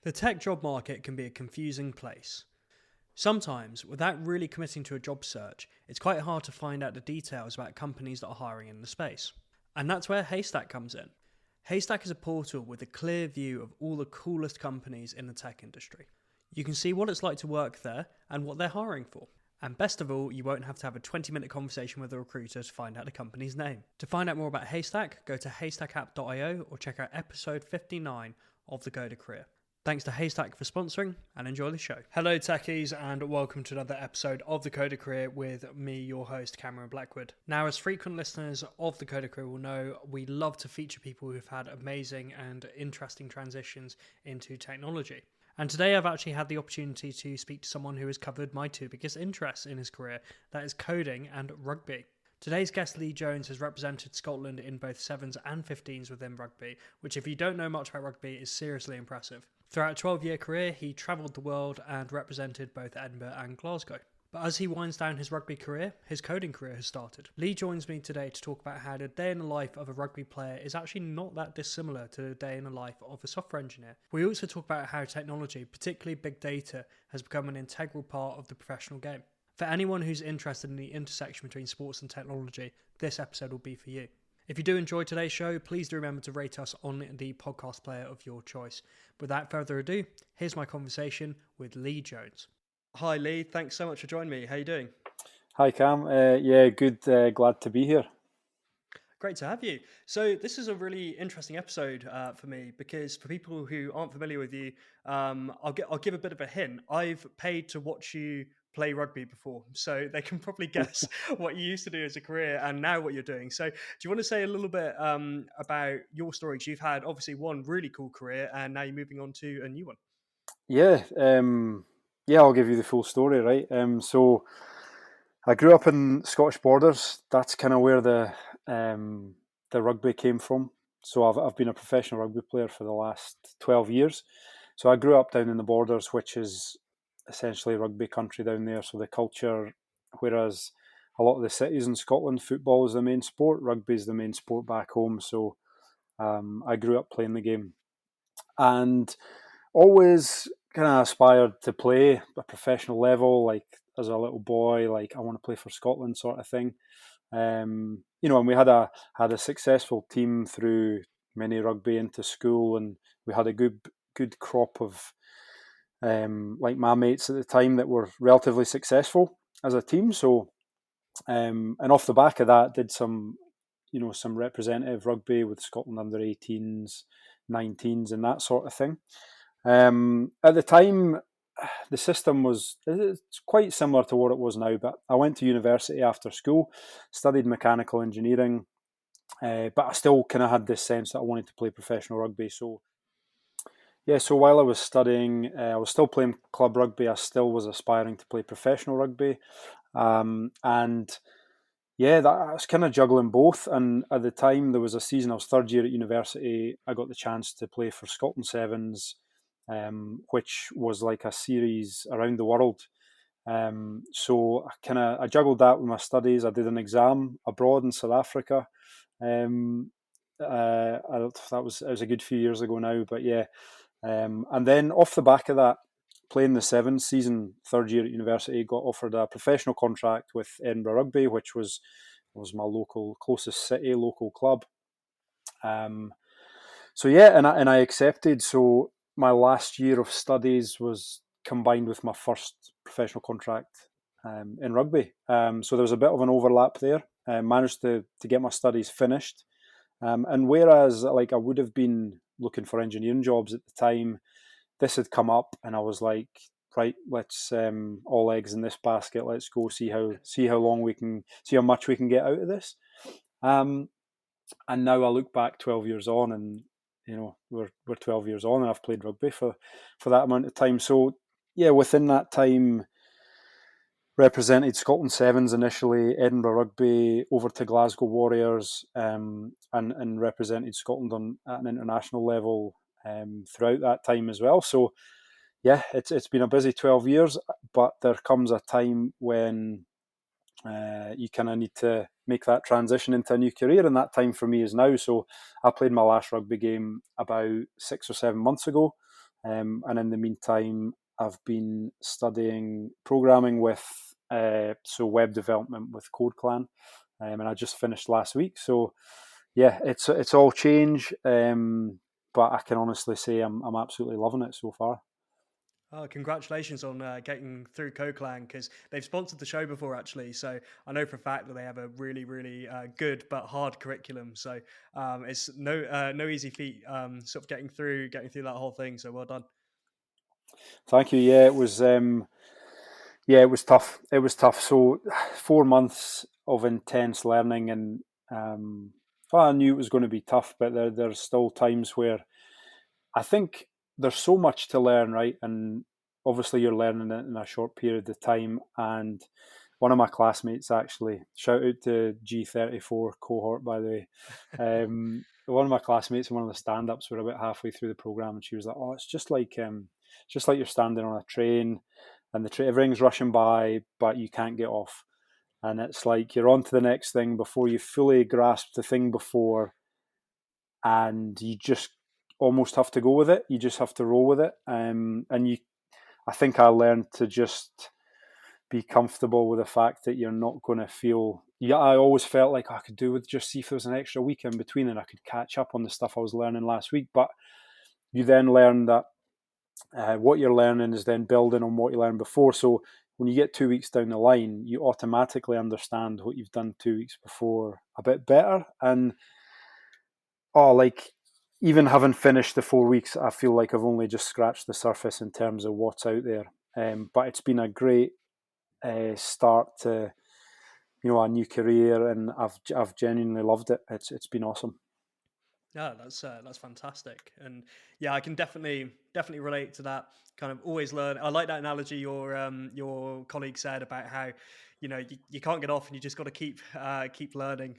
The tech job market can be a confusing place. Sometimes, without really committing to a job search, it's quite hard to find out the details about companies that are hiring in the space. And that's where Haystack comes in. Haystack is a portal with a clear view of all the coolest companies in the tech industry. You can see what it's like to work there and what they're hiring for. And best of all, you won't have to have a 20-minute conversation with a recruiter to find out the company's name. To find out more about Haystack, go to haystackapp.io or check out episode 59 of The Go to Career. Thanks to Haystack for sponsoring, and enjoy the show. Hello techies, and welcome to another episode of The Go to Career with me, your host, Cameron Blackwood. Now, as frequent listeners of The Go to Career will know, we love to feature people who've had amazing and interesting transitions into technology. And today I've actually had the opportunity to speak to someone who has covered my two biggest interests in his career, that is coding and rugby. Today's guest, Lee Jones, has represented Scotland in both 7s and 15s within rugby, which if you don't know much about rugby is seriously impressive. Throughout a 12-year career, he travelled the world and represented both Edinburgh and Glasgow. But as he winds down his rugby career, his coding career has started. Lee joins me today to talk about how the day in the life of a rugby player is actually not that dissimilar to the day in the life of a software engineer. We also talk about how technology, particularly big data, has become an integral part of the professional game. For anyone who's interested in the intersection between sports and technology, this episode will be for you. If you do enjoy today's show, please do remember to rate us on the podcast player of your choice. Without further ado, here's my conversation with Lee Jones. Hi Lee, thanks so much for joining me. How are you doing? Hi Cam, good, glad to be here. Great to have you. So this is a really interesting episode for me because for people who aren't familiar with you, I'll give a bit of a hint. I've paid to watch you play rugby before, so they can probably guess what you used to do as a career and now what you're doing. So do you want to say a little bit about your story? 'Cause you've had obviously one really cool career and now you're moving on to a new one. Yeah, I'll give you the full story, right? So I grew up in Scottish Borders. That's kind of where the rugby came from. So I've been a professional rugby player for the last 12 years. So I grew up down in the Borders, which is essentially rugby country down there. So the culture, whereas a lot of the cities in Scotland, football is the main sport, rugby is the main sport back home. So I grew up playing the game and always kind of aspired to play a professional level, like as a little boy, like I want to play for Scotland sort of thing. And we had a successful team through mini rugby into school, and we had a good crop of like my mates at the time that were relatively successful as a team. So and off the back of that, did some representative rugby with Scotland under 18s, 19s, and that sort of thing. At the time, the system it's quite similar to what it was now, but I went to university after school, studied mechanical engineering, but I still kind of had this sense that I wanted to play professional rugby. So while I was studying, I was still playing club rugby. I still was aspiring to play professional rugby, and yeah, I was kind of juggling both. And at the time, there was a season, I was third year at university, I got the chance to play for Scotland Sevens, which was like a series around the world. So I juggled that with my studies. I did an exam abroad in South Africa. That was a good few years ago now, but yeah. And then off the back of that, playing the Sevens season, third year at university, got offered a professional contract with Edinburgh Rugby, which was my closest city, local club. And I accepted. So my last year of studies was combined with my first professional contract in rugby. So there was a bit of an overlap there. Managed to get my studies finished. And whereas like I would have been looking for engineering jobs at the time, this had come up and I was like, right, let's all eggs in this basket. Let's go see how much we can get out of this. And now I look back 12 years on, and we're 12 years on, and I've played rugby for that amount of time. So yeah, within that time, represented Scotland Sevens initially, Edinburgh Rugby, over to Glasgow Warriors, and represented Scotland at an international level throughout that time as well. So yeah, it's been a busy 12 years, but there comes a time when you kind of need to make that transition into a new career, and that time for me is now. So I played my last rugby game about 6 or 7 months ago. And in the meantime, I've been studying programming with so web development with CodeClan, and I just finished last week. So yeah, it's all change, but I can honestly say I'm absolutely loving it so far. Oh, congratulations on getting through CoClan, because they've sponsored the show before, actually. So I know for a fact that they have a really, really good but hard curriculum. So it's no easy feat, sort of getting through that whole thing. So well done. Thank you. Yeah, it was. Yeah, it was tough. It was tough. So 4 months of intense learning, and well, I knew it was going to be tough, but there's still times where I think there's so much to learn, right? And obviously, you're learning it in a short period of time. And one of my classmates, actually, shout out to G34 cohort, by the way. One of my classmates in one of the stand-ups were about halfway through the program, and she was like, "Oh, it's just like you're standing on a train, and everything's rushing by, but you can't get off, and it's like you're on to the next thing before you fully grasp the thing before, and you just almost have to go with it. You just have to roll with it. I think I learned to just be comfortable with the fact that you're not going to feel. Yeah, I always felt like I could do with just see if there was an extra week in between and I could catch up on the stuff I was learning last week. But you then learn that what you're learning is then building on what you learned before. So when you get 2 weeks down the line, you automatically understand what you've done 2 weeks before a bit better. And like even having finished the 4 weeks, I feel like I've only just scratched the surface in terms of what's out there. But it's been a great start to a new career, and I've genuinely loved it. It's been awesome. Yeah, that's fantastic, and yeah, I can definitely relate to that. Kind of always learn. I like that analogy your colleague said about how you can't get off and you just got to keep learning.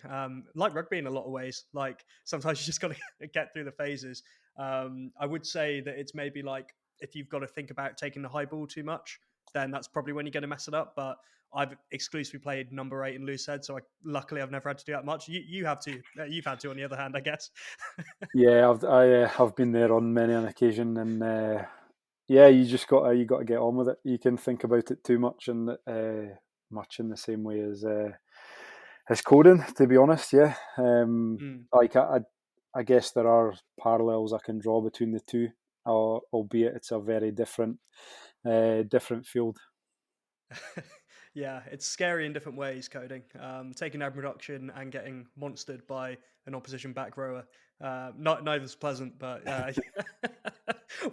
Like rugby in a lot of ways. Like sometimes you just got to get through the phases. I would say that it's maybe like if you've got to think about taking the high ball too much, then that's probably when you're going to mess it up. But I've exclusively played number 8 and loose head, so luckily I've never had to do that much. You have to. You've had to on the other hand, I guess. Yeah, have been there on many an occasion, and yeah, you got to get on with it. You can think about it too much, and much in the same way as coding. To be honest, yeah. Mm. Like I guess there are parallels I can draw between the two, albeit it's a very different field. Yeah, it's scary in different ways, coding. Taking down production and getting monstered by an opposition back rower. Neither's pleasant, but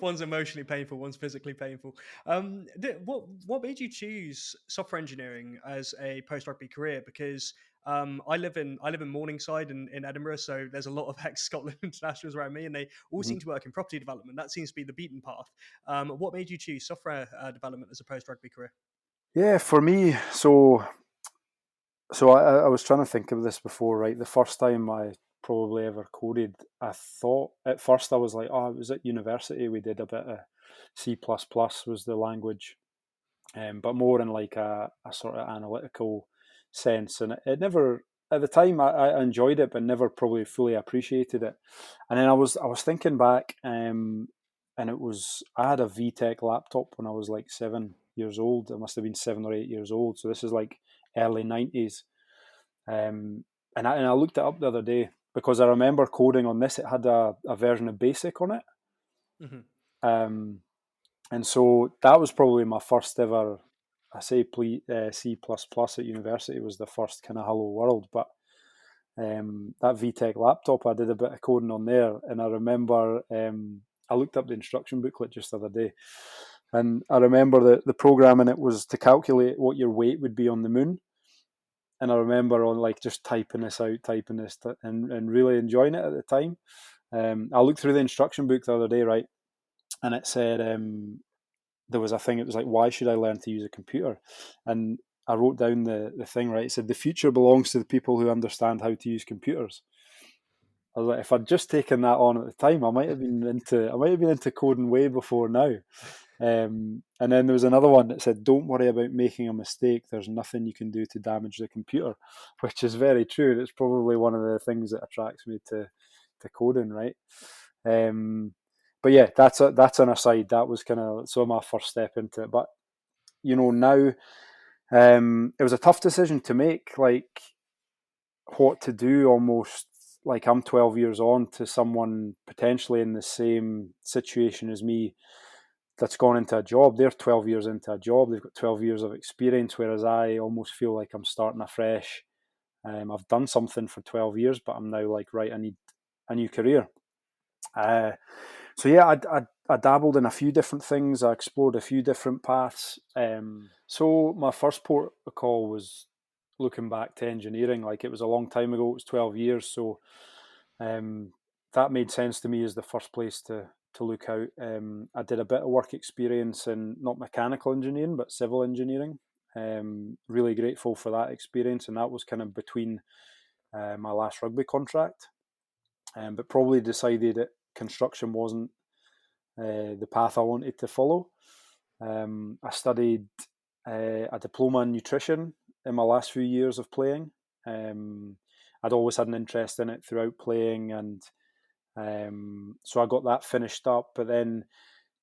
one's emotionally painful, one's physically painful. What made you choose software engineering as a post rugby career? Because I live in Morningside in Edinburgh, so there's a lot of ex Scotland internationals around me, and they all Mhm. seem to work in property development. That seems to be the beaten path. What made you choose software development as a post rugby career? Yeah, for me, so I was trying to think of this before, right? The first time I probably ever coded, I thought at first I was like, oh, it was at university we did a bit of C++ was the language, but more in like a sort of analytical sense. And it never, at the time, I enjoyed it, but never probably fully appreciated it. And then I was thinking back, and I had a VTech laptop when I was like 7 years old. I must have been 7 or 8 years old. So this is like early 90s. And I looked it up the other day because I remember coding on this. It had a version of BASIC on it. Hmm. Um, and so that was probably my first ever. I say C++ at university was the first kind of hello world, but that VTech laptop, I did a bit of coding on there, and I remember I looked up the instruction booklet just the other day, and I remember the programming it was to calculate what your weight would be on the moon, and I remember on like just typing this out, and really enjoying it at the time. I looked through the instruction book the other day, right, and it said there was a thing. It was like, why should I learn to use a computer? And I wrote down the thing, right. It said the future belongs to the people who understand how to use computers. I was like, if I'd just taken that on at the time, I might have been into coding way before now. And then there was another one that said, don't worry about making a mistake. There's nothing you can do to damage the computer, which is very true. And it's probably one of the things that attracts me to coding, right? Um, But yeah, that's an aside. That was kind of so my first step into it. But now it was a tough decision to make, like what to do. Almost like I'm 12 years on to someone potentially in the same situation as me that's gone into a job. They're 12 years into a job. They've got 12 years of experience, whereas I almost feel like I'm starting afresh. I've done something for 12 years, but I'm now like, right, I need a new career. So yeah, I dabbled in a few different things. I explored a few different paths. So my first port of call was looking back to engineering. Like, it was a long time ago. It was 12 years. So that made sense to me as the first place to look out. I did a bit of work experience in not mechanical engineering, but civil engineering. Really grateful for that experience. And that was kind of between my last rugby contract. But probably decided that construction wasn't the path I wanted to follow. I studied a diploma in nutrition in my last few years of playing. I'd always had an interest in it throughout playing, and so I got that finished up, but then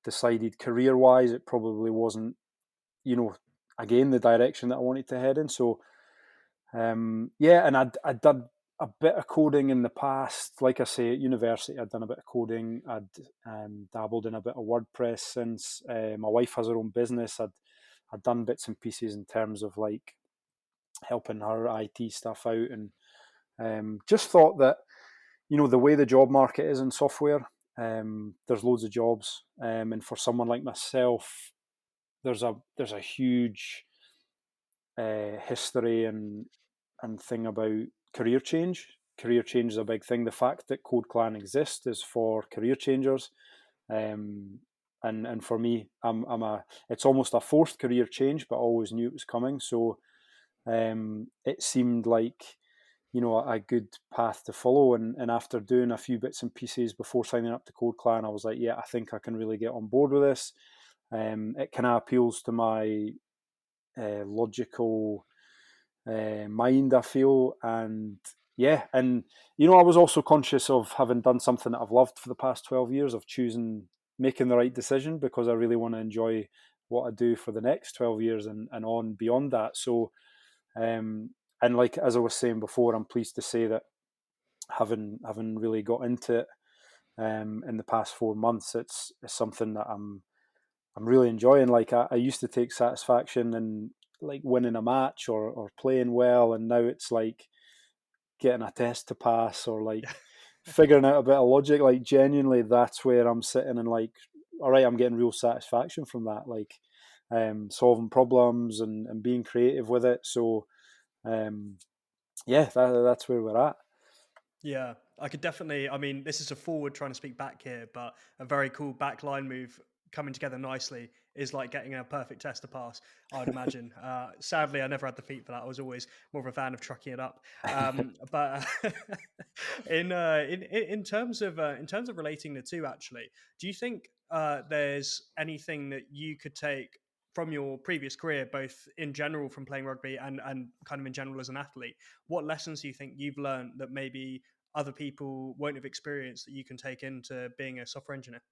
decided career-wise it probably wasn't, again, the direction that I wanted to head in. So yeah, and I'd done a bit of coding in the past. Like I say, at university, I'd done a bit of coding. I'd dabbled in a bit of WordPress since. My wife has her own business. I'd done bits and pieces in terms of like helping her IT stuff out, and just thought that, the way the job market is in software, there's loads of jobs, and for someone like myself, there's a huge history and thing about career change. Career change is a big thing. The fact that Code Clan exists is for career changers, and for me, it's almost a forced career change, but I always knew it was coming. So it seemed like, a good path to follow. And after doing a few bits and pieces before signing up to Code Clan, I was like, yeah, I think I can really get on board with this. It kind of appeals to my logical mind, I feel. And yeah, and I was also conscious of having done something that I've loved for the past 12 years, of making the right decision, because I really want to enjoy what I do for the next 12 years and on beyond that. So and like, as I was saying before, I'm pleased to say that having really got into it in the past 4 months, it's something that I'm really enjoying. Like, I used to take satisfaction in like winning a match or playing well, and now it's like getting a test to pass, or like figuring out a bit of logic. Like, genuinely, that's where I'm sitting and like, all right, I'm getting real satisfaction from that, like solving problems and being creative with it. So yeah, that's where we're at. Yeah, I could definitely. I mean, this is a forward trying to speak back here, but a very cool backline move coming together nicely is like getting a perfect test to pass, I would imagine. Sadly, I never had the feet for that. I was always more of a fan of trucking it up. But in terms of relating the two, actually, do you think there's anything that you could take from your previous career, both in general from playing rugby and kind of in general as an athlete? What lessons do you think you've learned that maybe other people won't have experienced that you can take into being a software engineer?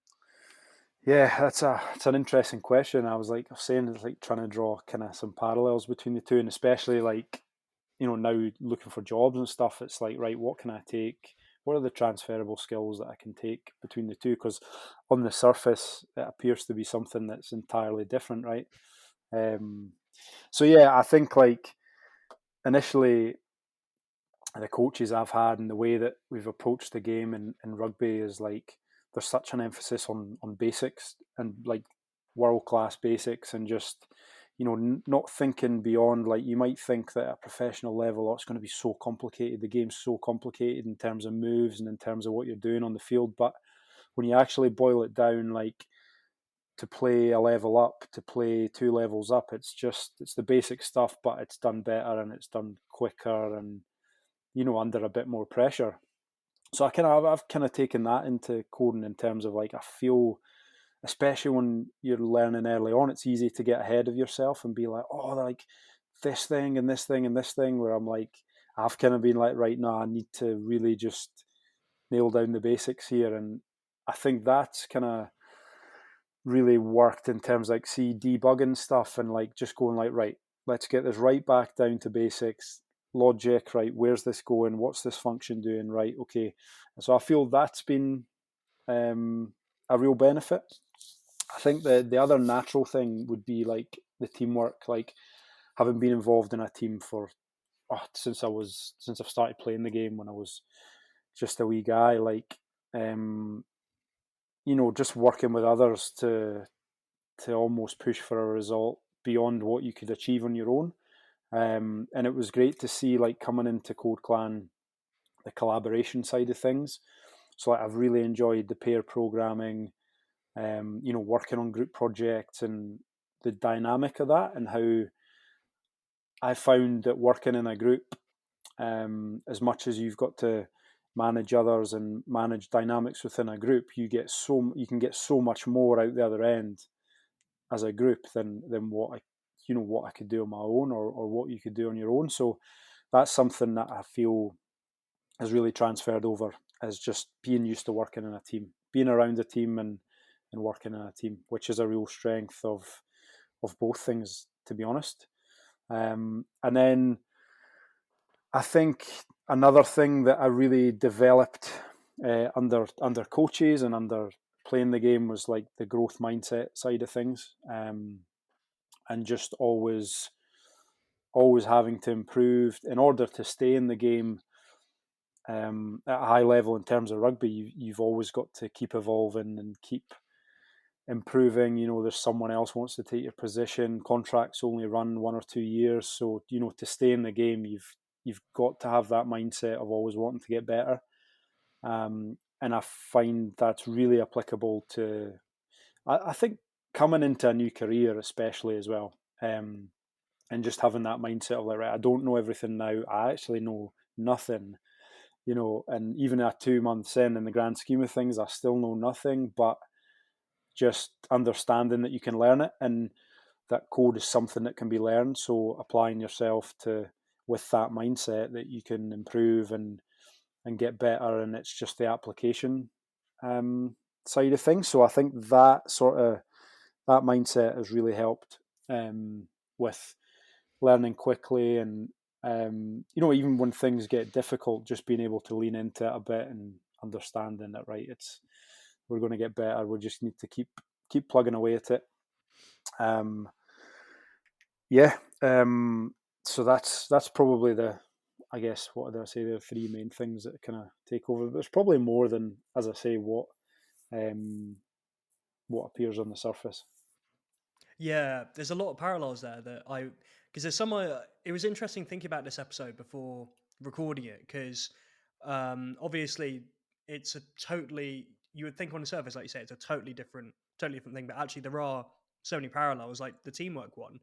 Yeah, it's an interesting question. I was saying, it's like trying to draw kind of some parallels between the two, and especially like, now looking for jobs and stuff. It's like, right, what can I take? What are the transferable skills that I can take between the two? Because on the surface, it appears to be something that's entirely different, right? So yeah, I think like initially, the coaches I've had and the way that we've approached the game in rugby is like, there's such an emphasis on basics and like world class basics, and just not thinking beyond. Like, you might think that at a professional level, oh, it's going to be so complicated, the game's so complicated in terms of moves and in terms of what you're doing on the field, but when you actually boil it down, like, to play a level up, to play 2 levels up, it's the basic stuff, but it's done better and it's done quicker and under a bit more pressure. So I've kind of taken that into coding, in terms of like, I feel, especially when you're learning early on, it's easy to get ahead of yourself and be like, oh, like this thing and this thing and this thing, where I'm like, I've kind of been like, right now, I need to really just nail down the basics here. And I think that's kind of really worked in terms of, like, see, debugging stuff and like just going like, right, let's get this right back down to basics, logic, right, where's this going, what's this function doing, right, okay. And so I feel that's been a real benefit. I think the other natural thing would be like the teamwork, like having been involved in a team for since I've started playing the game when I was just a wee guy, like just working with others to almost push for a result beyond what you could achieve on your own. And it was great to see, like, coming into Code Clan, the collaboration side of things. So like, I've really enjoyed the pair programming, working on group projects and the dynamic of that, and how I found that working in a group, as much as you've got to manage others and manage dynamics within a group, you can get so much more out the other end as a group than what I could do on my own, or what you could do on your own. So that's something that I feel has really transferred over, as just being used to working in a team, being around a team, and working in a team, which is a real strength of both things, to be honest. And then I think another thing that I really developed under coaches and under playing the game was like the growth mindset side of things, and just always having to improve in order to stay in the game at a high level. In terms of rugby, you've always got to keep evolving and keep improving. There's someone else wants to take your position. Contracts only run 1 or 2 years, so to stay in the game, you've got to have that mindset of always wanting to get better. And I find that's really applicable to, I think, coming into a new career, especially as well. And just having that mindset of like, right, I don't know everything now. I actually know nothing, and even at 2 months in the grand scheme of things, I still know nothing, but just understanding that you can learn it, and that code is something that can be learned. So applying yourself with that mindset, that you can improve and get better, and it's just the application side of things. So I think that mindset has really helped with learning quickly, and even when things get difficult, just being able to lean into it a bit and understanding that, right, we're going to get better. We just need to keep plugging away at it. So that's probably I guess, what did I say? The 3 main things that kind of take over. But it's probably more than, as I say, what appears on the surface. Yeah, there's a lot of parallels there because there's it was interesting thinking about this episode before recording it, because obviously it's you would think on the surface, like you say, it's a totally different thing, but actually there are so many parallels, like the teamwork one.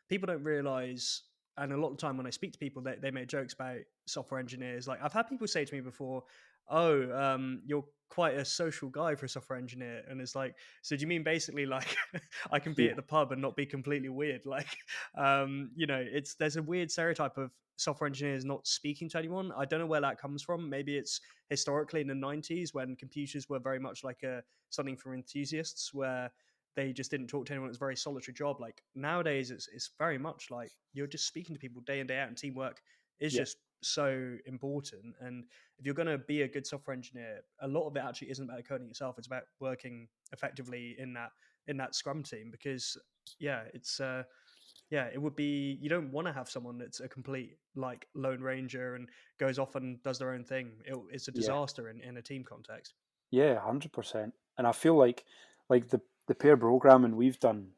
People don't realize, and a lot of the time when I speak to people, they make jokes about software engineers. Like, I've had people say to me before, "Oh, you're quite a social guy for a software engineer," and it's like, so do you mean basically like I can be at the pub and not be completely weird? Like, there's a weird stereotype of software engineers not speaking to anyone. I don't know where that comes from. Maybe it's historically in the 90s when computers were very much like something for enthusiasts, where they just didn't talk to anyone. It was a very solitary job. Like, nowadays, it's very much like you're just speaking to people day in, day out, and teamwork is just so important. And if you're going to be a good software engineer, a lot of it actually isn't about coding itself. It's about working effectively in that Scrum team, because it would be, you don't want to have someone that's a complete like Lone Ranger and goes off and does their own thing. It's a disaster in a team context. Yeah, 100%. And I feel like the pair programming we've done,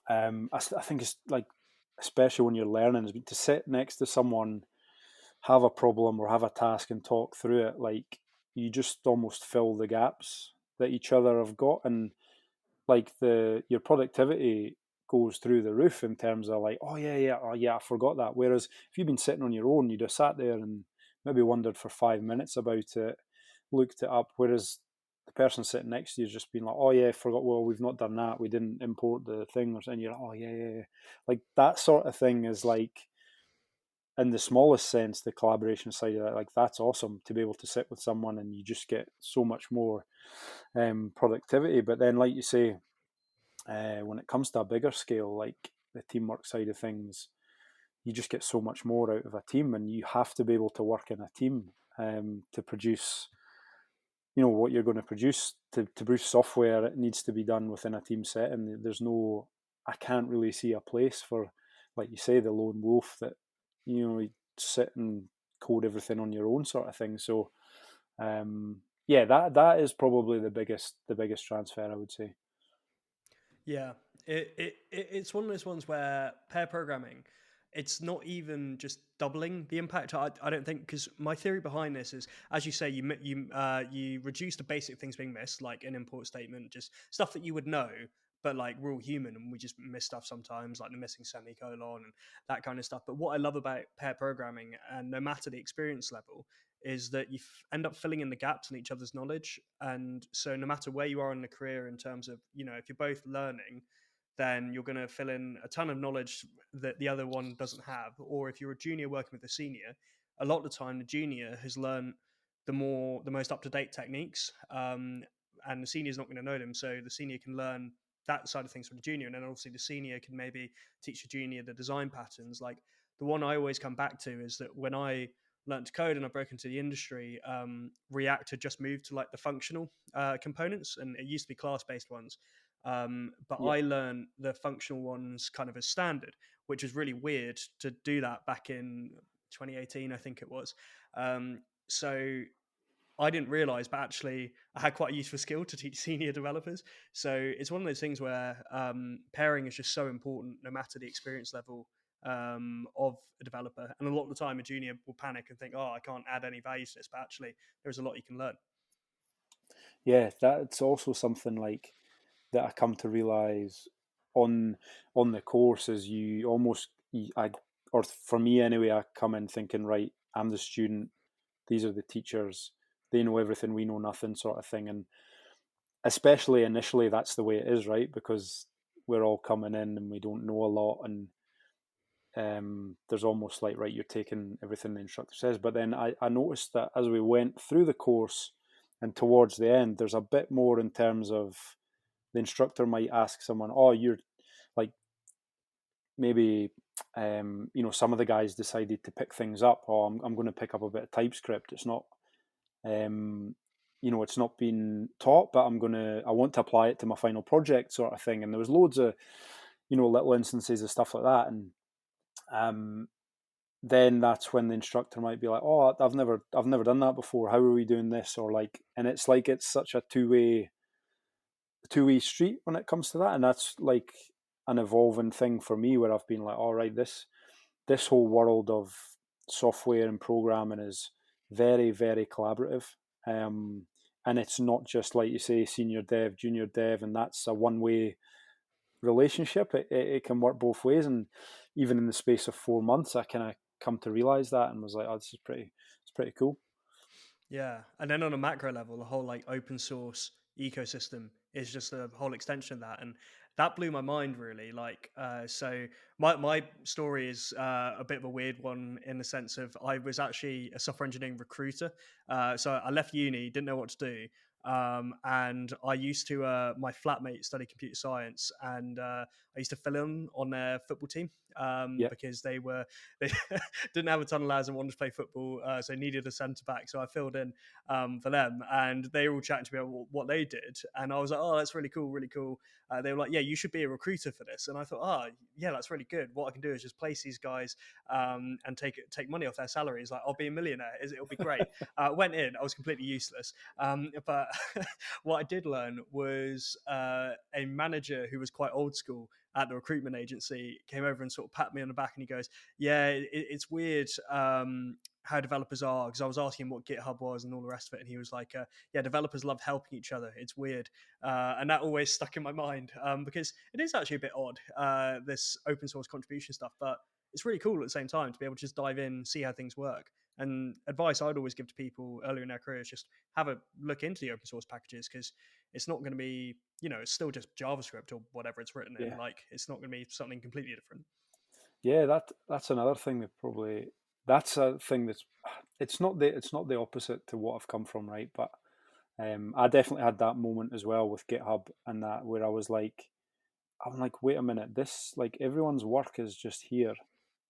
I think it's like, especially when you're learning, is to sit next to someone, have a problem or have a task, and talk through it. Like, you just almost fill the gaps that each other have got, and like your productivity goes through the roof in terms of like, oh yeah, I forgot that. Whereas if you've been sitting on your own, you'd have sat there and maybe wondered for 5 minutes about it, looked it up. Whereas the person sitting next to you has just been like, oh yeah, I forgot. Well, we've not done that. We didn't import the thing, or something. You're like, oh yeah. Like, that sort of thing is like, in the smallest sense, the collaboration side of that, like that's awesome to be able to sit with someone and you just get so much more productivity. But then, like you say, when it comes to a bigger scale, like the teamwork side of things, you just get so much more out of a team, and you have to be able to work in a team to produce, what you're going to produce. To produce software, it needs to be done within a team setting. I can't really see a place for, like you say, the lone wolf that you sit and code everything on your own sort of thing. So yeah, that is probably the biggest transfer, I would say. Yeah, it's one of those ones where pair programming, it's not even just doubling the impact. I don't think, because my theory behind this is, as you say, you reduce the basic things being missed, like an import statement, just stuff that you would know, but like we're all human and we just miss stuff sometimes, like the missing semicolon and that kind of stuff. But what I love about pair programming, and no matter the experience level, is that you end up filling in the gaps in each other's knowledge. And so no matter where you are in the career, in terms of, if you're both learning, then you're going to fill in a ton of knowledge that the other one doesn't have. Or if you're a junior working with a senior, a lot of the time the junior has learned the most up-to-date techniques, and the senior's not going to know them, so the senior can learn that side of things from the junior, and then obviously the senior can maybe teach the junior the design patterns. Like, the one I always come back to is that when I learned to code and I broke into the industry, React had just moved to like the functional components, and it used to be class-based ones. But Yeah, I learned the functional ones kind of as standard, which is really weird to do that back in 2018, I think it was. So I didn't realize, but actually I had quite a useful skill to teach senior developers. So it's one of those things where pairing is just so important, no matter the experience level of a developer. And a lot of the time, a junior will panic and think, "Oh, I can't add any value to this," but actually, there's a lot you can learn. yeah, that's also something like that I come to realize on the course is you almost I or for me anyway, I come in thinking, right, I'm the student, these are the teachers, they know everything, we know nothing, sort of thing. And especially initially, that's the way it is, right? Because we're all coming in and we don't know a lot, and there's almost like, right, you're taking everything the instructor says. But then I noticed that as we went through the course and towards the end, there's a bit more in terms of the instructor might ask someone, "Oh, you're like maybe some of the guys decided to pick things up. Oh, I'm going to pick up a bit of TypeScript. It's not it's not been taught, but I want to apply it to my final project, sort of thing." And there was loads of little instances of stuff like that, and then that's when the instructor might be like, "Oh, I've never done that before. How are we doing this?" Or like, and it's like it's such a two-way street when it comes to that, and that's like an evolving thing for me where I've been like, all right, this whole world of software and programming is very, very collaborative, and it's not just like you say, senior dev, junior dev, and that's a one-way relationship. It can work both ways, and even in the space of 4 months, I kind of come to realize that and was like, oh, it's pretty cool. Yeah, and then on a macro level, the whole like open source ecosystem is just a whole extension of that, and that blew my mind really. Like, so my story is a bit of a weird one in the sense of I was actually a software engineering recruiter. So I left uni, didn't know what to do. And I used to, my flatmate studied computer science, and I used to fill in on their football team Yeah. because they didn't have a ton of lads and wanted to play football, so they needed a centre back. So I filled in for them, and they were all chatting to me about what they did, and I was like, "Oh, that's really cool, really cool." They were like, "Yeah, you should be a recruiter for this," and I thought, "Oh, yeah, that's really good. What I can do is just place these guys and take money off their salaries. Like, I'll be a millionaire. It'll be great." Went in, I was completely useless, but what I did learn was a manager who was quite old school at the recruitment agency came over and sort of pat me on the back, and he goes, "Yeah, it's weird how developers are," because I was asking him what GitHub was and all the rest of it, and he was like, "Yeah, developers love helping each other. It's weird," and that always stuck in my mind because it is actually a bit odd, this open source contribution stuff, but it's really cool at the same time to be able to just dive in, see how things work. And advice I'd always give to people earlier in their careers: just have a look into the open source packages, because it's not going to be, it's still just JavaScript or whatever it's written in. Yeah. Like, it's not going to be something completely different. Yeah, that's another thing that probably that's a thing that's it's not the opposite to what I've come from, right? But I definitely had that moment as well with GitHub and that where I'm like, wait a minute, this like everyone's work is just here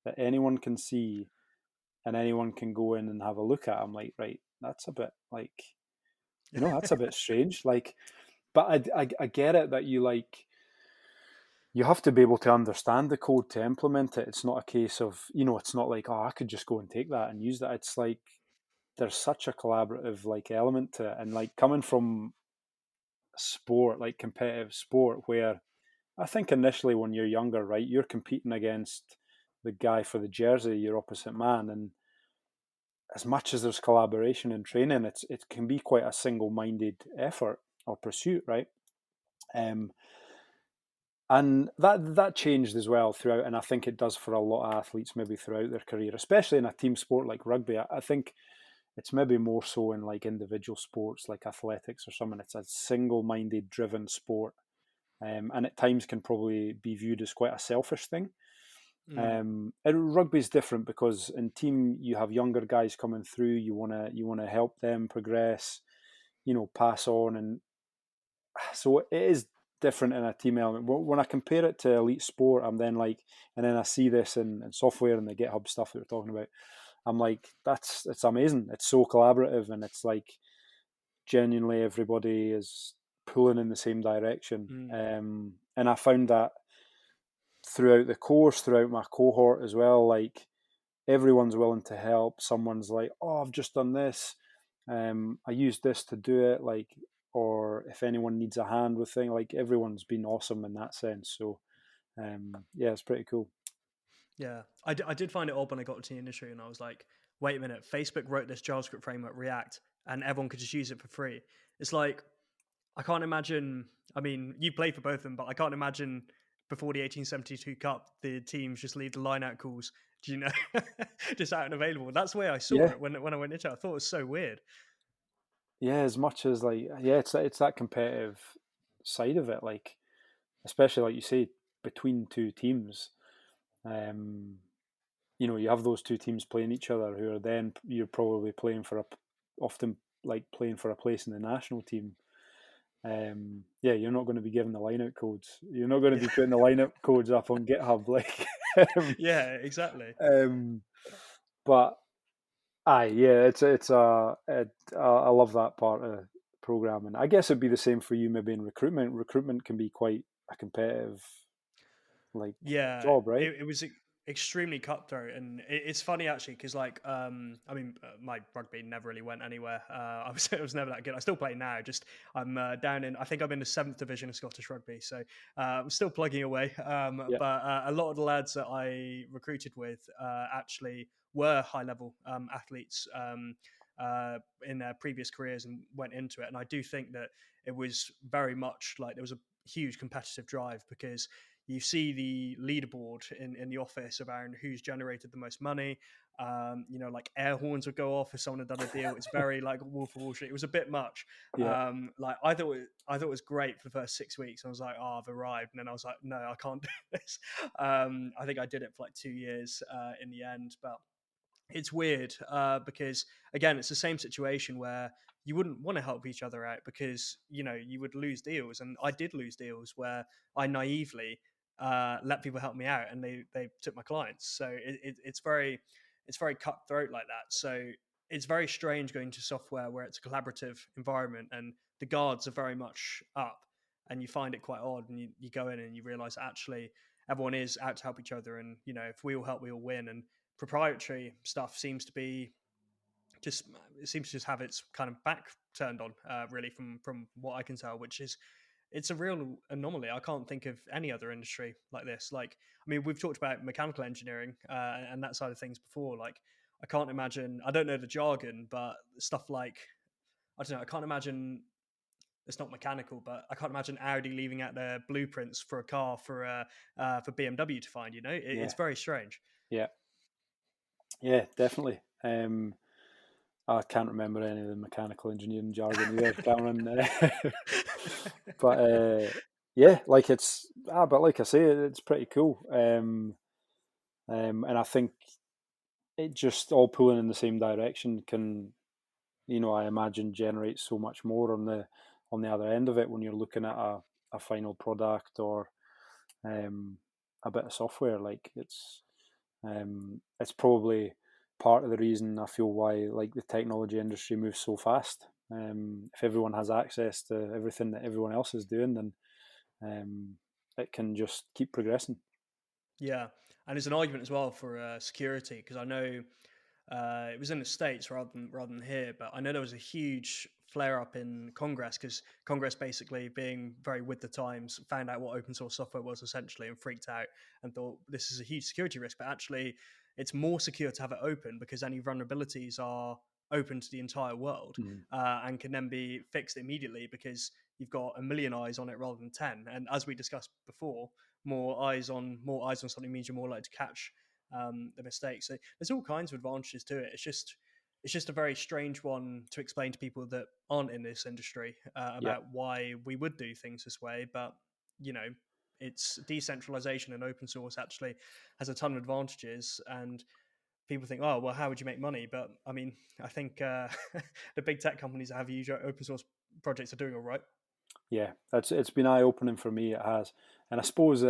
that anyone can see and anyone can go in and have a look at. I'm like, right, that's a bit like, that's a bit strange. Like, but I get it that you have to be able to understand the code to implement it. It's not a case of, it's not like, oh, I could just go and take that and use that. It's like there's such a collaborative like element to it. And like coming from sport, like competitive sport, where I think initially when you're younger, right, you're competing against the guy for the jersey, your opposite man. And as much as there's collaboration in training, it can be quite a single-minded effort or pursuit, right? Um, and that changed as well throughout, and I think it does for a lot of athletes maybe throughout their career, especially in a team sport like rugby. I think it's maybe more so in like individual sports like athletics or something. It's a single-minded driven sport, and at times can probably be viewed as quite a selfish thing. And rugby's different because in team you have younger guys coming through. You wanna help them progress, pass on, and so it is different in a team element. When I compare it to elite sport, I'm then like, and then I see this in software and the GitHub stuff that we're talking about. I'm like, it's amazing. It's so collaborative, and it's like genuinely everybody is pulling in the same direction. And I found that throughout the course, throughout my cohort as well, like everyone's willing to help. Someone's like, oh, I've just done this. I used this to do it. Like, or if anyone needs a hand with things, like everyone's been awesome in that sense. So, yeah, it's pretty cool. Yeah, I did find it odd when I got into the industry, and I was like, wait a minute, Facebook wrote this JavaScript framework, React, and everyone could just use it for free. It's like, I can't imagine. I mean, you played for both of them, but I can't imagine before the 1872 Cup, the teams just leave the line-out calls, just out and available. That's the way I saw Yeah, it when I went into it. I thought it was so weird. yeah. As much as like, yeah, it's that competitive side of it. Like, especially like you say, between two teams. Um, you have those two teams playing each other who are then you're probably playing for often like playing for a place in the national team. Yeah, you're not going to be given the lineup codes. You're not going to Yeah, be putting the lineup codes up on GitHub, like. yeah, exactly. um, but yeah, I love that part of programming. I guess it'd be the same for you, maybe in recruitment. Recruitment can be quite a competitive like Yeah, job, right? it was extremely cutthroat, and it's funny actually because like I mean my rugby never really went anywhere. I was never that good. I still play now. Just I'm down in I think I'm in the seventh division of Scottish rugby, so I'm still plugging away. Yeah, But a lot of the lads that I recruited with actually were high level athletes. In their previous careers and went into it, and I do think that it was very much like there was a huge competitive drive because you see the leaderboard in the office around who's generated the most money. Like air horns would go off if someone had done a deal. It's very like Wolf of Wall Street. It was a bit much. yeah, Like I thought it was great for the first 6 weeks. I was like, oh, I've arrived, and then I was like, no, I can't do this. I think I did it for like 2 years in the end, but it's weird because again it's the same situation where you wouldn't want to help each other out because you would lose deals, and I did lose deals where I naively let people help me out and they took my clients. So it's very cutthroat like that. So it's very strange going to software where it's a collaborative environment and the guards are very much up, and you find it quite odd, and you go in and you realize actually everyone is out to help each other, and if we all help we all win. And proprietary stuff seems to be just it seems to just have its kind of back turned on really from what I can tell, which is it's a real anomaly. I can't think of any other industry like this. Like, I mean, we've talked about mechanical engineering and that side of things before. Like, I can't imagine. I don't know the jargon, but stuff like I don't know. I can't imagine. It's not mechanical, but I can't imagine Audi leaving out their blueprints for a car for BMW to find. It's yeah, very strange. yeah, yeah, definitely. I can't remember any of the mechanical engineering jargon either, Cameron. But yeah, like but like I say, it's pretty cool. And I think it just all pulling in the same direction can, I imagine generate so much more on the other end of it when you're looking at a final product or a bit of software. Like it's probably part of the reason I feel why like the technology industry moves so fast. If everyone has access to everything that everyone else is doing, then it can just keep progressing. Yeah, and there's an argument as well for security, because I know it was in the States rather than here, but I know there was a huge flare up in Congress, because Congress, basically being very with the times, found out what open source software was essentially and freaked out and thought this is a huge security risk. But actually, it's more secure to have it open, because any vulnerabilities are open to the entire world, Mhm. and can then be fixed immediately, because you've got a million eyes on it rather than 10. And as we discussed before, more eyes on something means you're more likely to catch the mistake. So there's all kinds of advantages to it. It's just a very strange one to explain to people that aren't in this industry, Yeah, about why we would do things this way. But you know, it's decentralization, and open source actually has a ton of advantages. And people think, oh well, how would you make money? But I mean, I think the big tech companies that have huge open source projects are doing all right. yeah. It's been eye opening for me. It has, and I suppose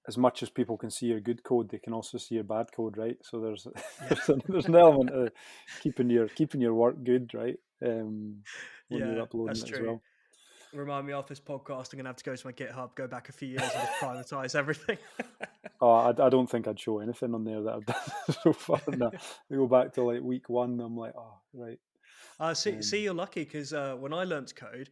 as much as people can see your good code, they can also see your bad code, right? So there's Yeah. there's an element of keeping your work good, right? When you're Yeah, uploading that's it as true. well. Remind me off this podcast. I'm gonna have to go to my GitHub, go back a few years, and just privatize everything. Oh, I don't think I'd show anything on there that I've done so far. No, I go back to like week one. I'm like, oh, right. See, Um, you're lucky, because when I learned to code,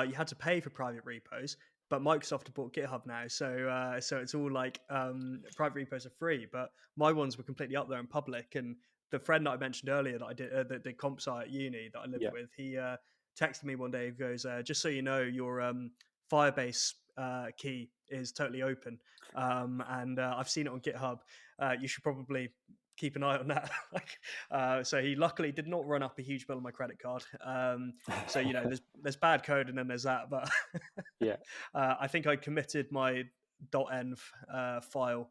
you had to pay for private repos, but Microsoft have bought GitHub now, so it's all like private repos are free, but my ones were completely up there in public. And the friend that I mentioned earlier that I did the comp sci at uni that I lived yeah, with, he texted me one day. He goes, "Just so you know, your Firebase key is totally open, and I've seen it on GitHub. You should probably keep an eye on that." Like, so he luckily did not run up a huge bill on my credit card. So there's bad code, and then there's that. But yeah, I think I committed my .env file,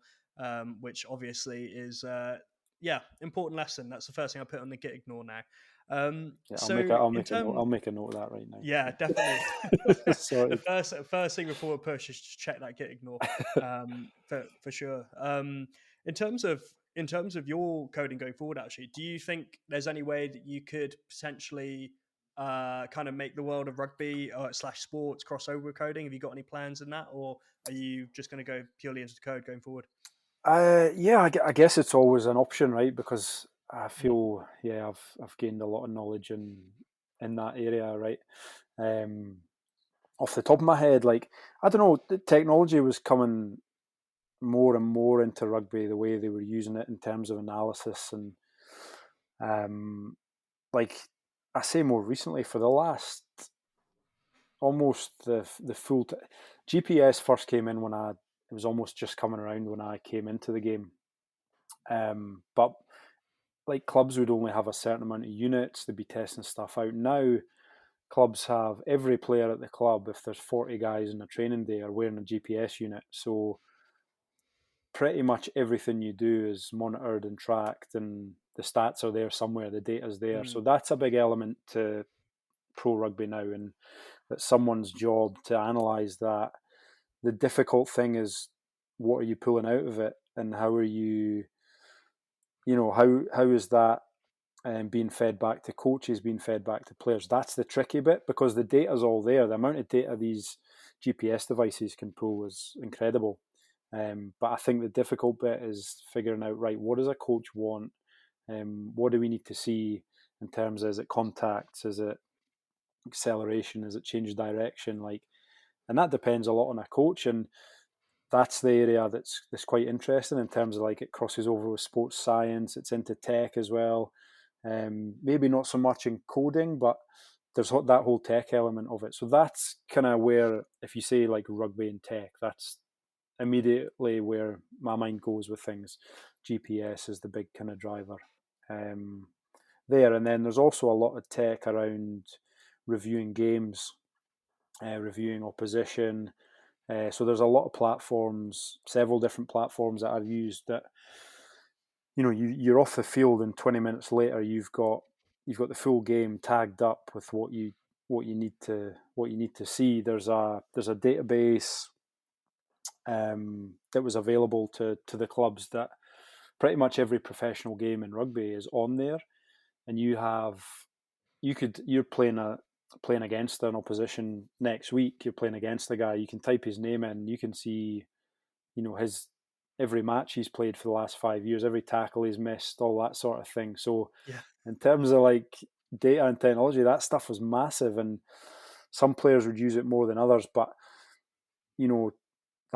which obviously is important lesson. That's the first thing I put on the git ignore now. yeah. So I'll in make a note. terms, I'll make a note of that right now. yeah, definitely. The Sorry. first thing before a push is to check that git ignore, for sure. In terms of your coding going forward, actually, do you think there's any way that you could potentially kind of make the world of rugby slash sports crossover with coding? Have you got any plans in that, or are you just going to go purely into the code going forward? Yeah, I guess it's always an option, right? Because I Mm, feel, yeah, I've gained a lot of knowledge in that area, right? Um, Off the top of my head, like I don't know, the technology was coming more and more into rugby, the way they were using it in terms of analysis and um, like I say more recently for the last almost the GPS first came in when it was almost just coming around when I came into the game. But like clubs would only have a certain amount of units, they'd be testing stuff out. Now clubs have every player at the club, if there's 40 guys in a training day, are wearing a GPS unit. So pretty much everything you do is monitored and tracked, and the stats are there somewhere, the data's there. mm, So that's a big element to pro rugby now, and that's someone's job to analyze that. The difficult thing is what are you pulling out of it, and how are you, how is that being fed back to coaches, being fed back to players? That's the tricky bit because the data's all there. The amount of data these GPS devices can pull is incredible. But I think the difficult bit is figuring out, right, what does a coach want? What do we need to see in terms of, is it contacts? Is it acceleration? Is it change of direction? And that depends a lot on a coach. And that's the area that's quite interesting in terms of like it crosses over with sports science. It's into tech as well. Maybe not so much in coding, but there's that whole tech element of it. So that's kind of where, if you say like rugby and tech, that's immediately where my mind goes with things. GPS is the big kind of driver there. And then there's also a lot of tech around reviewing games, reviewing opposition. So there's a lot of platforms, several different platforms that I've used that you're off the field and 20 minutes later you've got the full game tagged up with what you need to see. There's a database that was available to the clubs that pretty much every professional game in rugby is on there, and you're playing against an opposition next week. You're playing against a guy. You can type his name in. You can see, his every match he's played for the last 5 years, every tackle he's missed, all that sort of thing. So, Yeah. in terms of like data and technology, that stuff was massive, and some players would use it more than others. But the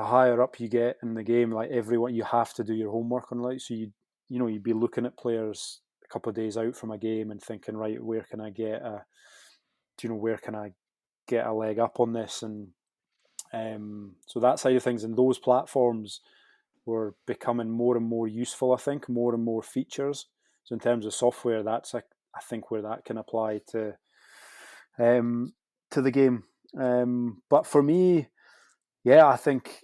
higher up you get in the game, like everyone, you have to do your homework on like. So you'd be looking at players a couple of days out from a game and thinking, right, where can I get a leg up on this? And so that side of things, and those platforms were becoming more and more useful. I think more and more features. So in terms of software, that's I think where that can apply to the game. But for me, yeah, I think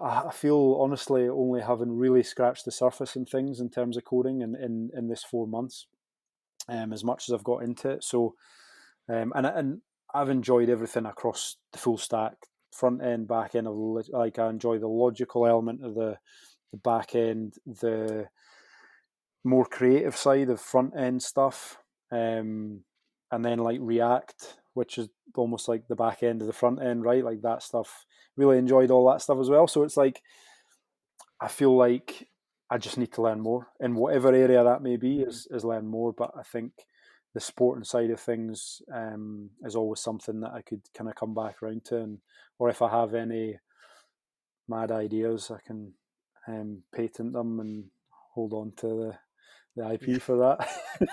I feel honestly only having really scratched the surface in things in terms of coding in this 4 months, as much as I've got into it. So, and I've enjoyed everything across the full stack, front end, back end. Like I enjoy the logical element of the back end, the more creative side of front end stuff, and then like React, which is almost like the back end of the front end, right? Like that stuff. Really enjoyed all that stuff as well. So it's like I feel like I just need to learn more in whatever area that may be. Is learn more. But I think the sporting side of things is always something that I could kind of come back around to, or if I have any mad ideas, I can patent them and hold on to the IP Yeah. for that.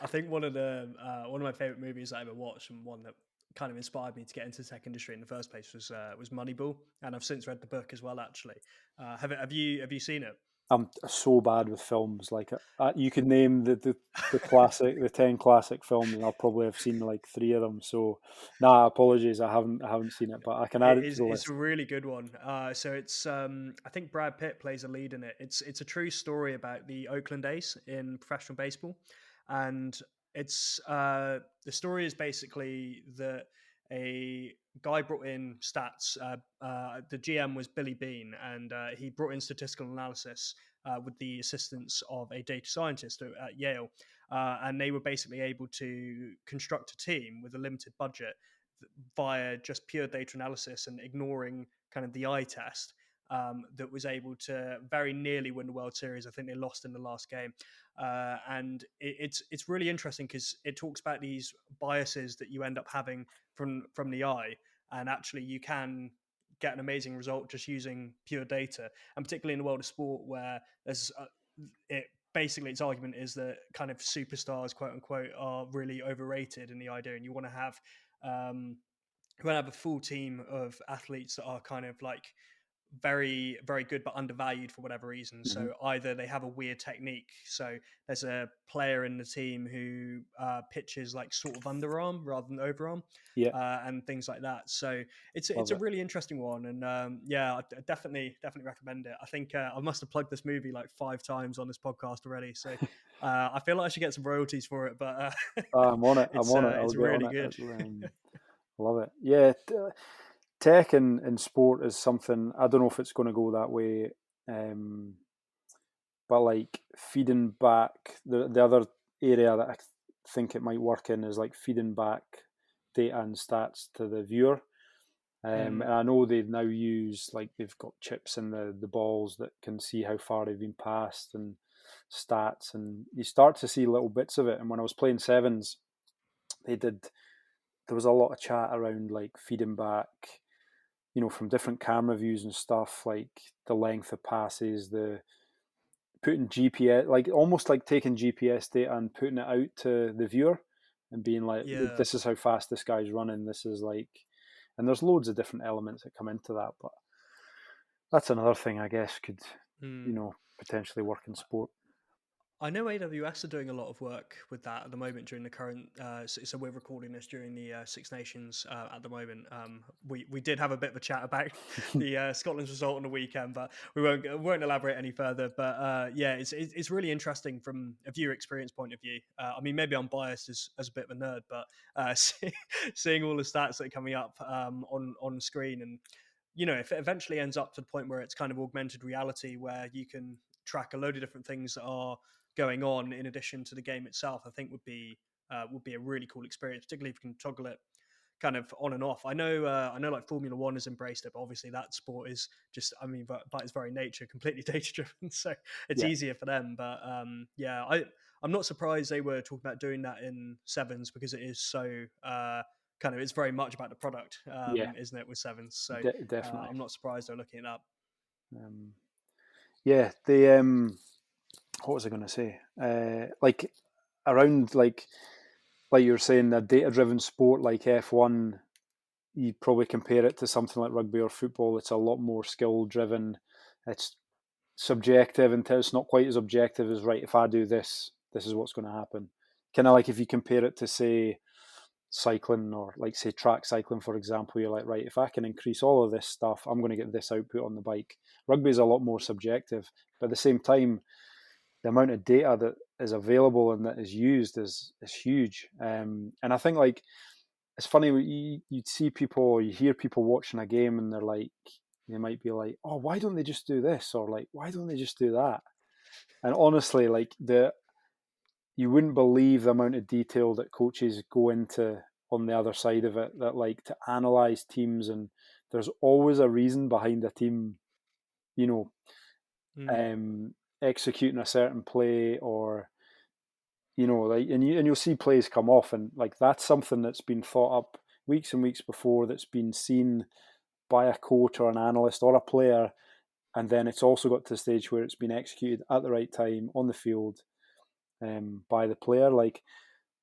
I think one of my favorite movies I ever watched, and one that kind of inspired me to get into the tech industry in the first place, was Moneyball, and I've since read the book as well. Actually, have you seen it? I'm so bad with films. Like you could name the classic, the 10 classic films, and I'll probably have seen like 3 of them. So, nah, apologies, I haven't seen it, but I can add It it to is the it's a list. really good one. So it's I think Brad Pitt plays a lead in it. It's a true story about the Oakland A's in professional baseball, and it's the story is basically that a guy brought in stats. The GM was Billy Bean, and he brought in statistical analysis with the assistance of a data scientist at Yale, and they were basically able to construct a team with a limited budget via just pure data analysis and ignoring kind of the eye test, that was able to very nearly win the World Series. I think they lost in the last game, and it's really interesting because it talks about these biases that you end up having from the eye, and actually you can get an amazing result just using pure data, and particularly in the world of sport where there's it basically its argument is that kind of superstars, quote unquote, are really overrated in the idea, and um, you want to have a full team of athletes that are kind of like very very good but undervalued for whatever reason. Hmm. So either they have a weird technique, so there's a player in the team who pitches like sort of underarm rather than overarm, Yeah, and things like that. So it's love a it. really interesting one, and yeah, I definitely recommend it. I think I must have plugged this movie like 5 times on this podcast already, so I feel like I should get some royalties for it, but I'm on it. I'm on it. I'll it's get on really it. good. Love it. Yeah, tech and sport is something I don't know if it's going to go that way. Um, but like feeding back the other area that I think it might work in is like feeding back data and stats to the viewer. And Mm, I know they now use like they've got chips in the balls that can see how far they've been passed and stats, and you start to see little bits of it. And when I was playing sevens, they did. There was a lot of chat around like feeding back, from different camera views and stuff, like the length of passes, the putting GPS, like almost like taking GPS data and putting it out to the viewer and being like, yeah. this is how fast this guy's running. This is like, and there's loads of different elements that come into that, but that's another thing I guess could, Mm. potentially work in sport. I know AWS are doing a lot of work with that at the moment during the current. So we're recording this during the Six Nations at the moment. We did have a bit of a chat about the Scotland's result on the weekend, but we won't elaborate any further. But yeah, it's really interesting from a viewer experience point of view. I mean, maybe I'm biased as a bit of a nerd, but seeing all the stats that are coming up on screen, and if it eventually ends up to the point where it's kind of augmented reality, where you can track a load of different things that are going on in addition to the game itself, I think would be a really cool experience, particularly if you can toggle it kind of on and off. I know like Formula One has embraced it, but obviously that sport is just, I mean, by its very nature, completely data driven. So it's Yeah, easier for them. But yeah, I'm not surprised they were talking about doing that in sevens, because it is so kind of, it's very much about the product, yeah, isn't it, with sevens? So definitely. I'm not surprised they're looking it up. Um, yeah, the what was I going to say? Like around like you were saying, a data-driven sport like F1, you probably compare it to something like rugby or football. It's a lot more skill-driven. It's subjective, and it's not quite as objective as, right, if I do this, this is what's going to happen. Kind of like if you compare it to, say, cycling, or like, say, track cycling, for example, you're like, right, if I can increase all of this stuff, I'm going to get this output on the bike. Rugby is a lot more subjective, but at the same time, the amount of data that is available and that is used is huge. And I think, like, it's funny, you'd see people, or you hear people watching a game, and they're like, they might be like, oh, why don't they just do this, or like, why don't they just do that? And honestly, like, you wouldn't believe the amount of detail that coaches go into on the other side of it, that, like, to analyze teams, and there's always a reason behind a team, you know, Mm. um, executing a certain play, or like, and you'll see plays come off, and like, that's something that's been thought up weeks and weeks before, that's been seen by a coach or an analyst or a player, and then it's also got to the stage where it's been executed at the right time on the field, by the player. Like,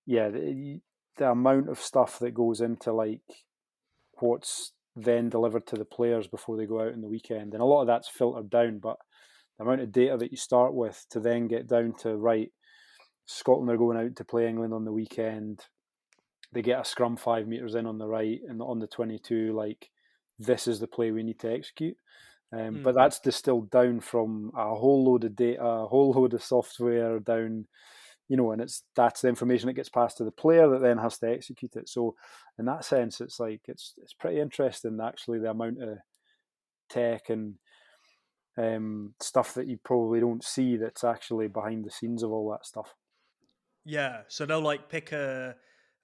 yeah, the amount of stuff that goes into, like, what's then delivered to the players before they go out in the weekend, and a lot of that's filtered down, but the amount of data that you start with to then get down to, right, Scotland are going out to play England on the weekend. They get a scrum 5 meters in on the right and on the 22. Like, this is the play we need to execute. But Mm. that's distilled down from a whole load of data, a whole load of software down, and that's the information that gets passed to the player that then has to execute it. So in that sense, it's like, it's pretty interesting, actually, the amount of tech and stuff that you probably don't see, that's actually behind the scenes of all that stuff. Yeah, so they'll like pick so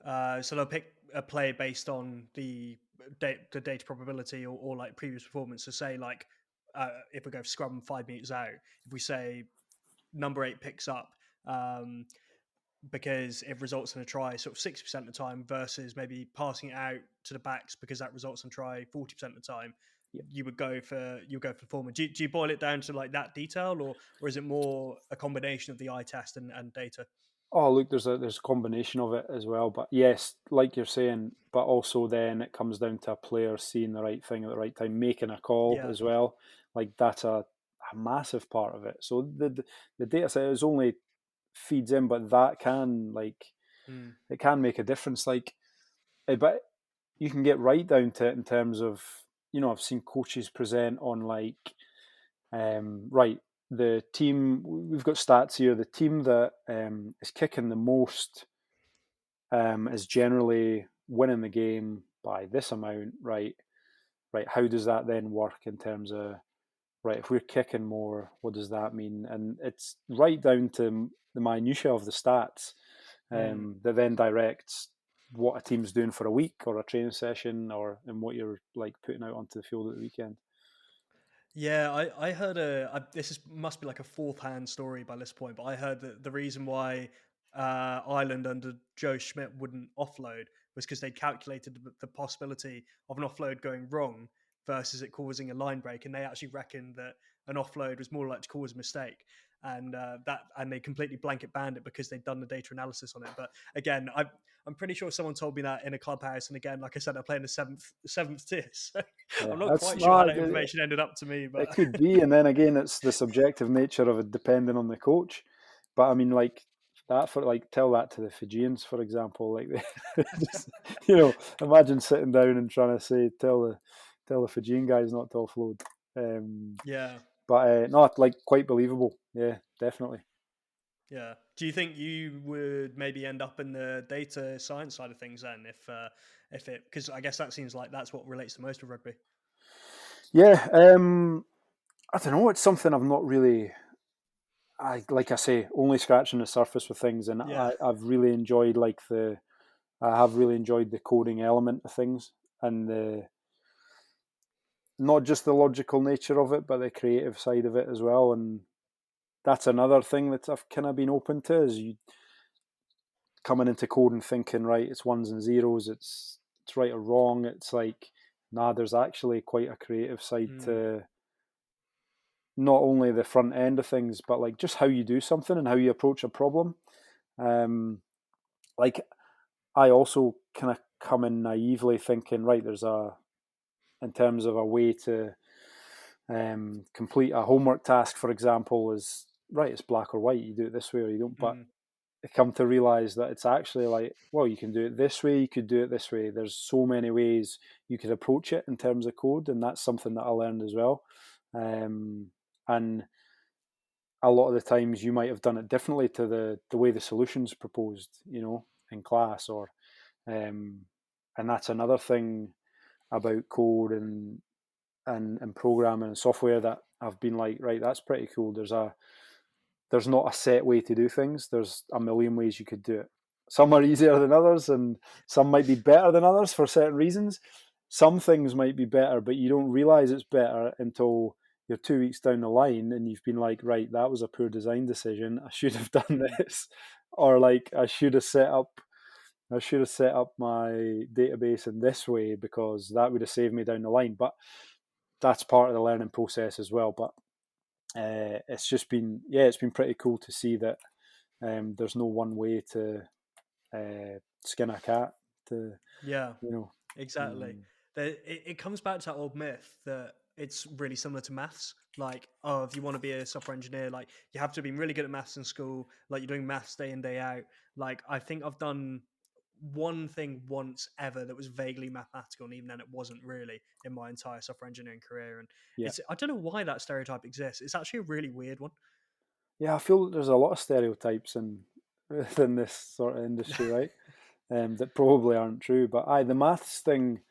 they'll pick a play based on the data probability, or like previous performance. So say like if we go scrum 5 meters out, if we say number 8 picks up, um, because it results in a try sort of 60% of the time, versus maybe passing it out to the backs because that results in a try 40% of the time. Yeah. You go for the former. Do you boil it down to like that detail, or is it more a combination of the eye test and data? Oh, look, there's a combination of it as well. But yes, like you're saying, but also then it comes down to a player seeing the right thing at the right time, making a call Yeah. as well. Like, that's a massive part of it. So the data set is only feeds in, but that can, like, Mm. it can make a difference. Like, but you can get right down to it in terms of, I've seen coaches present on, like, right, the team, we've got stats here. The team that is kicking the most is generally winning the game by this amount, right? Right. How does that then work in terms of, right, if we're kicking more, what does that mean? And it's right down to the minutiae of the stats, Mm. that then directs what a team's doing for a week or a training session, or and what you're, like, putting out onto the field at the weekend. Yeah, I heard must be like a fourth hand story by this point, but I heard that the reason why Ireland under Joe Schmidt wouldn't offload was because they calculated the possibility of an offload going wrong versus it causing a line break, and they actually reckoned that an offload was more likely to cause a mistake, and they completely blanket banned it because they'd done the data analysis on it. But again, I'm pretty sure someone told me that in a clubhouse, and again, like I said, I play in the seventh tier, so Yeah, I'm not that's quite sure how not. that information ended up to me, It but could be, and then again, it's the subjective nature of it, depending on the coach. But I mean, like that for like tell that to the Fijians, for example. Like, just, you know, imagine sitting down and trying to say tell the Fijian guys not to offload. Yeah. But not like quite believable. Yeah, definitely. Yeah. Do you think you would maybe end up in the data science side of things then, if it, because I guess that seems like that's what relates the most with rugby. Yeah. I don't know. It's something I've not really. I like I say, only scratching the surface with things, and Yeah. I've really enjoyed I have really enjoyed the coding element of things, and the not just the logical nature of it, but the creative side of it as well. And that's another thing that I've kind of been open to is you coming into code and thinking, right, it's ones and zeros, it's right or wrong. It's like, nah, there's actually quite a creative side Mm. to not only the front end of things, but like just how you do something and how you approach a problem. Um, like I also kind of come in naively thinking, right, there's in terms of a way to complete a homework task, for example, is right, it's black or white, you do it this way or you don't. But Mm. I come to realize that it's actually like, well, you can do it this way, you could do it this way. There's so many ways you could approach it in terms of code, and that's something that I learned as well. And a lot of the times you might have done it differently to the way the solution's proposed, you know, in class, or and that's another thing about code and programming and software that I've been like, right, that's pretty cool. There's not a set way to do things. There's a million ways you could do it. Some are easier than others, and some might be better than others for certain reasons. Some things might be better, but you don't realize it's better until you're 2 weeks down the line and you've been like, right, that was a poor design decision. I should have done Mm. this, or like I should have set up my database in this way because that would have saved me down the line. But that's part of the learning process as well. But it's just been, yeah, it's been pretty cool to see that there's no one way to skin a cat. To Yeah. you know, Exactly. um, It comes back to that old myth that it's really similar to maths. Like, oh, if you want to be a software engineer, like you have to be really good at maths in school. Like you're doing maths day in day out. Like I think I've done one thing once ever that was vaguely mathematical, and even then it wasn't really in my entire software engineering career. And yeah, it's I don't know why that stereotype exists. It's actually a really weird one. yeah. I feel there's a lot of stereotypes within this sort of industry, right? That probably aren't true. But the maths thing.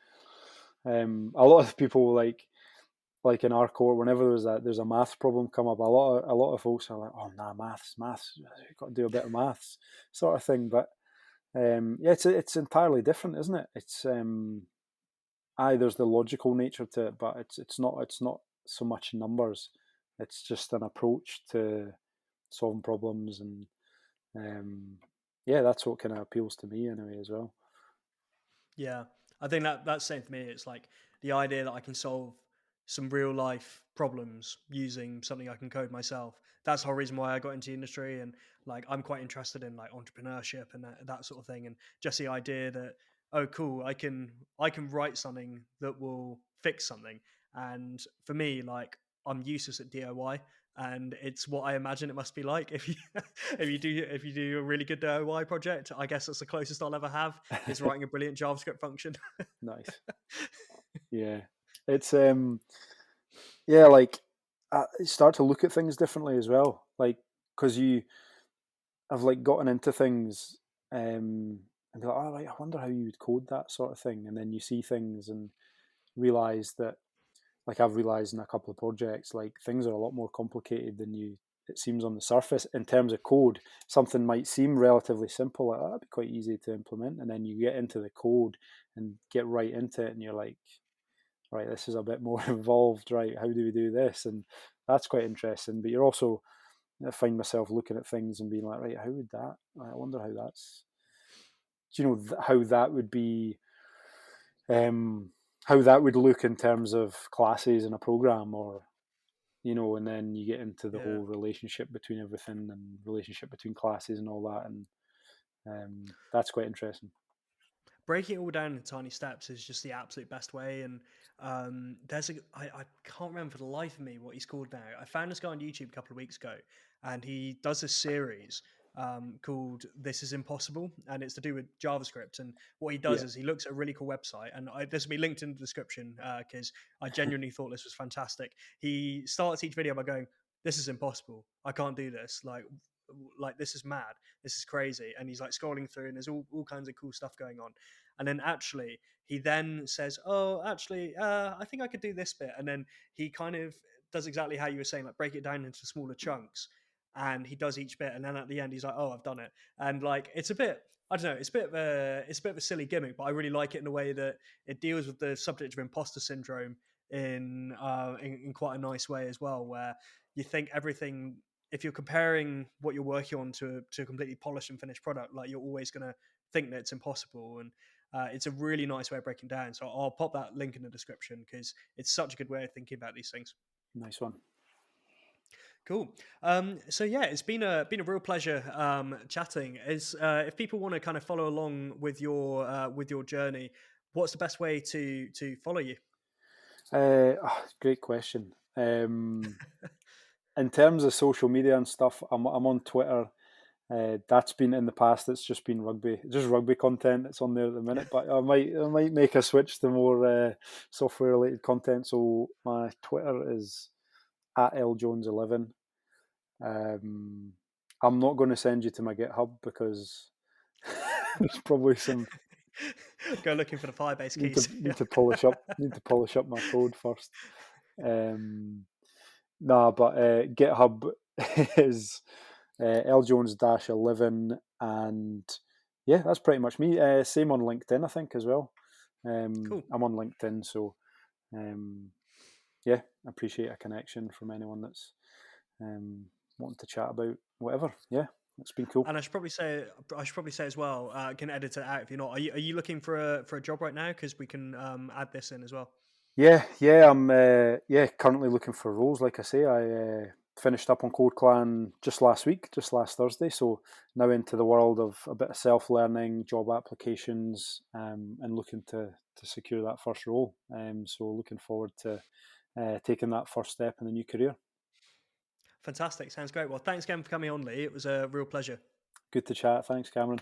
A lot of people like in our court, whenever there's a maths problem come up, a lot of folks are like, oh nah, maths, you've got to do a bit of maths, sort of thing. But yeah, it's entirely different, isn't it? It's there's the logical nature to it, but it's not so much numbers. It's just an approach to solving problems, and um, yeah, that's what kind of appeals to me anyway as well. Yeah, I think that's same for me. It's like the idea that I can solve some real life problems using something I can code myself. That's the whole reason why I got into the industry, and like I'm quite interested in like entrepreneurship and that sort of thing. And just the idea that, oh cool, I can write something that will fix something. And for me, like I'm useless at DIY, and it's what I imagine it must be like if you if you do a really good DIY project. I guess that's the closest I'll ever have is writing a brilliant JavaScript function. Nice. Yeah, it's yeah, like you start to look at things differently as well, like because you have like gotten into things and be like, oh right, I wonder how you would code that sort of thing, and then you see things and realize that, like I've realized in a couple of projects, like things are a lot more complicated than you it seems on the surface in terms of code. Something might seem relatively simple, like that'd be quite easy to implement, and then you get into the code and get right into it, and you're like, right, this is a bit more involved, right? How do we do this? And that's quite interesting. But you're also, I find myself looking at things and being like, right, how would that? I wonder how that's. Do you know how that would be? Um, how that would look in terms of classes in a program, or and then you get into the Yeah. whole relationship between everything and relationship between classes and all that, and that's quite interesting. breaking it all down into tiny steps is just the absolute best way. And I can't remember for the life of me what he's called now. I found this guy on YouTube a couple of weeks ago, and he does this series called "This Is Impossible," and it's to do with JavaScript. And what he does Yeah, is he looks at a really cool website, and this will be linked in the description because I genuinely thought this was fantastic. He starts each video by going, "This is impossible. I can't do this. Like this is mad. This is crazy." And he's like scrolling through, and there's all kinds of cool stuff going on. And then actually, he then says, "Oh, actually, I think I could do this bit." And then he kind of does exactly how you were saying, like break it down into smaller chunks. And he does each bit, and then at the end, he's like, "Oh, I've done it." And like, it's a bit, I don't know, it's a bit of a silly gimmick, but I really like it in a way that it deals with the subject of imposter syndrome in quite a nice way as well, where you think everything, if you're comparing what you're working on to a completely polished and finished product, like you're always going to think that it's impossible. And it's a really nice way of breaking down. So I'll pop that link in the description because it's such a good way of thinking about these things. nice one. Cool. So yeah, it's been a real pleasure chatting. Is if people want to kind of follow along with your journey, what's the best way to follow you? Great question. In terms of social media and stuff, I'm on Twitter. That's been in the past. It's just been just rugby content that's on there at the minute. But I might make a switch to more software related content. So my Twitter is at ljones11. I'm not going to send you to my GitHub because there's probably some Go looking for the Firebase need to keys. need to polish up my code first. Nah, but GitHub is ljones-11, and yeah, that's pretty much me. Same on LinkedIn, I think, as well. Cool. I'm on LinkedIn, so yeah, I appreciate a connection from anyone that's wanting to chat about whatever. Yeah, it's been cool. And I should probably say as well, can edit it out if you're not. Are you looking for a job right now? Because we can add this in as well. Yeah, I'm currently looking for roles. Like I say, I finished up on Code Clan just last Thursday. So now into the world of a bit of self-learning, job applications, and looking to secure that first role. So looking forward to taking that first step in the new career. Fantastic. Sounds great. Well, thanks again for coming on, Lee. It was a real pleasure. Good to chat. Thanks, Cameron.